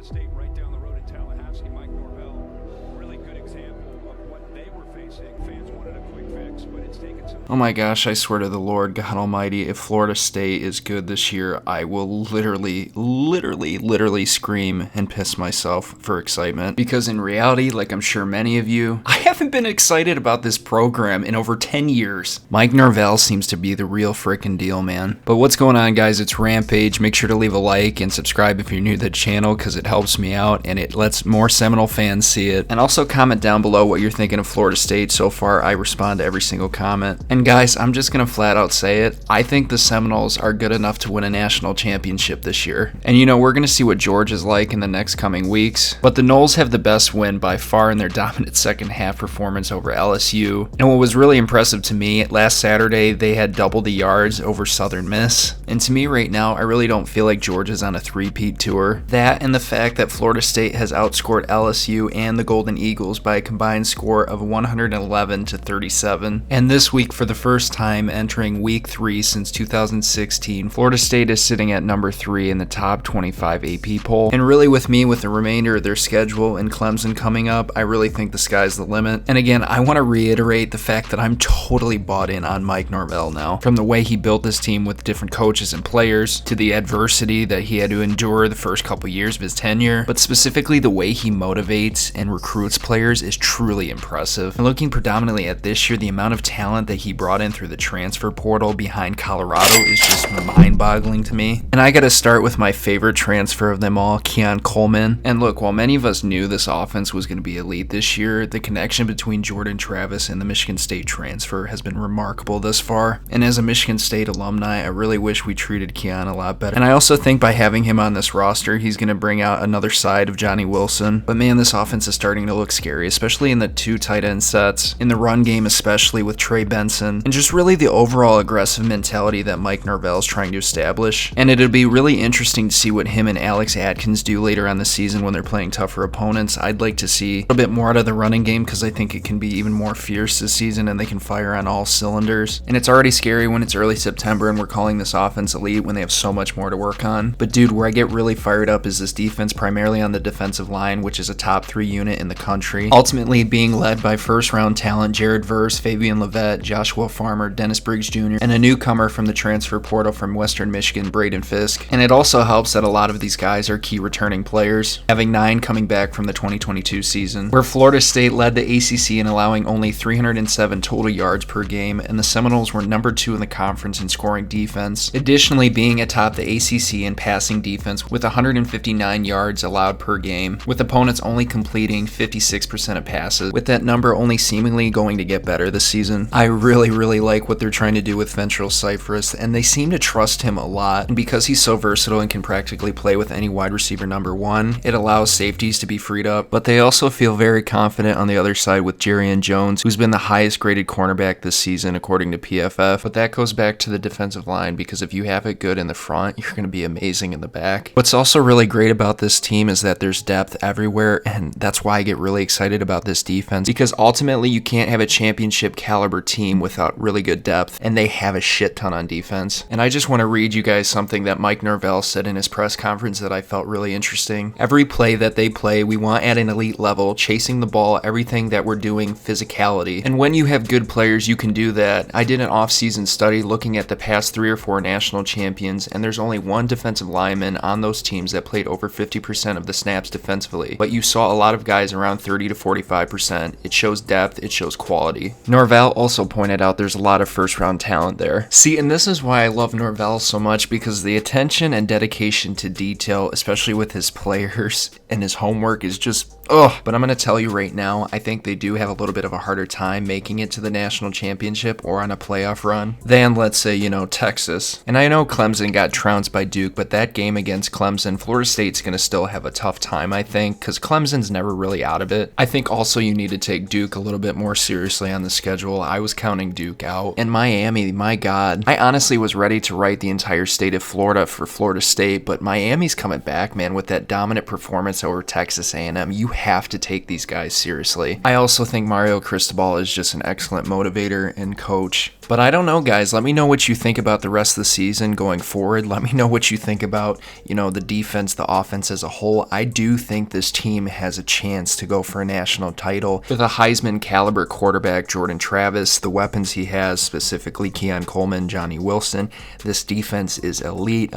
State right down the road in Tallahassee. Mike Norvell, really good example of what they were facing. Fans wanted a quick fix, but it's taken some. Oh my gosh, I swear to the Lord God Almighty, if Florida State is good this year, I will literally scream and piss myself for excitement. Because in reality, like I'm sure many of you, I haven't been excited about this program in over 10 years. Mike Norvell seems to be the real frickin' deal, man. But what's going on, guys? It's Rampage. Make sure to leave a like and subscribe if you're new to the channel, because it helps me out and it lets more Seminole fans see it. And also comment down below what you're thinking of Florida State so far. I respond to every single comment. And guys, I'm just gonna flat out say it. I think the Seminoles are good enough to win a national championship this year. And you know, we're gonna see what Georgia's like in the next coming weeks. But the Noles have the best win by far in their dominant second half performance over LSU. And what was really impressive to me, last Saturday they had double the yards over Southern Miss. And to me right now, I really don't feel like Georgia's on a three-peat tour. That and the fact that Florida State has outscored LSU and the Golden Eagles by a combined score of 111-37. And this week, for the first time entering week 3 since 2016, Florida State is sitting at number 3 in the top 25 AP poll. And really with me, with the remainder of their schedule and Clemson coming up, I really think the sky's the limit. And again, I want to reiterate the fact that I'm totally bought in on Mike Norvell now. From the way he built this team with different coaches and players, to the adversity that he had to endure the first couple years of his tenure, but specifically the way he motivates and recruits players is truly impressive. And looking predominantly at this year, the amount of talent that he brought in through the transfer portal behind Colorado is just mind-boggling to me. And I gotta start with my favorite transfer of them all, Keon Coleman. And look, while many of us knew this offense was going to be elite this year, the connection between Jordan Travis and the Michigan State transfer has been remarkable thus far. And as a Michigan State alumni, I really wish we treated Keon a lot better. And I also think by having him on this roster, he's going to bring out another side of Johnny Wilson. But man, this offense is starting to look scary, especially in the 2 tight end sets, in the run game especially with Trey Benson, and just really the overall aggressive mentality that Mike Norvell is trying to establish. And it'll be really interesting to see what him and Alex Atkins do later on the season when they're playing tougher opponents. I'd like to see a bit more out of the running game because I think it can be even more fierce this season and they can fire on all cylinders. And it's already scary when it's early September and we're calling this offense elite when they have so much more to work on. But dude, where I get really fired up is this defense, primarily on the defensive line, which is a top 3 unit in the country, ultimately being led by first-round talent Jared Verse, Fabian Levette, Joshua Farmer, Dennis Briggs Jr., and a newcomer from the transfer portal from Western Michigan, Braden Fisk. And it also helps that a lot of these guys are key returning players, having 9 coming back from the 2022 season, where Florida State led the ACC in allowing only 307 total yards per game, and the Seminoles were number 2 in the conference in scoring defense, additionally being atop the ACC in passing defense with 159 yards allowed per game, with opponents only completing 56% of passes, with that number only seemingly going to get better this season. I really like what they're trying to do with Ventrell Cypress, and they seem to trust him a lot, and because he's so versatile and can practically play with any wide receiver number 1, it allows safeties to be freed up. But they also feel very confident on the other side with Jerrion Jones, who's been the highest graded cornerback this season according to PFF. But that goes back to the defensive line, because if you have it good in the front, you're going to be amazing in the back. What's also really great about this team is that there's depth everywhere, and that's why I get really excited about this defense, because ultimately you can't have a championship caliber team without really good depth, and they have a shit ton on defense. And I just want to read you guys something that Mike Norvell said in his press conference that I felt really interesting. Every play that they play, we want at an elite level, chasing the ball, everything that we're doing, physicality. And when you have good players, you can do that. I did an off-season study looking at the past 3 or 4 national champions, and there's only one defensive lineman on those teams that played over 50% of the snaps defensively. But you saw a lot of guys around 30 to 45%. It shows depth, it shows quality. Norvell also pointed out there's a lot of first-round talent there. See, and this is why I love Norvell so much, because the attention and dedication to detail, especially with his players and his homework, is just but I'm going to tell you right now, I think they do have a little bit of a harder time making it to the national championship or on a playoff run than, let's say, Texas. And I know Clemson got trounced by Duke, but that game against Clemson, Florida State's going to still have a tough time, I think, because Clemson's never really out of it. I think also you need to take Duke a little bit more seriously on the schedule. I was counting Duke out. And Miami, my God, I honestly was ready to write the entire state of Florida for Florida State, but Miami's coming back, man, with that dominant performance over Texas A&M. You have to take these guys seriously. I also think Mario Cristobal is just an excellent motivator and coach. But I don't know, guys. Let me know what you think about the rest of the season going forward. Let me know what you think about, the defense, the offense as a whole. I do think this team has a chance to go for a national title. With a Heisman caliber quarterback, Jordan Travis, the weapons he has, specifically Keon Coleman, Johnny Wilson, this defense is elite,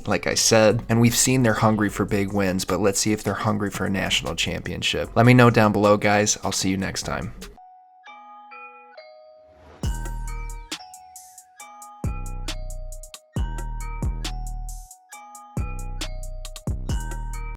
like I said. And we've seen they're hungry for big wins, but let's see if they're hungry for a national championship. Let me know down below, guys. I'll see you next time.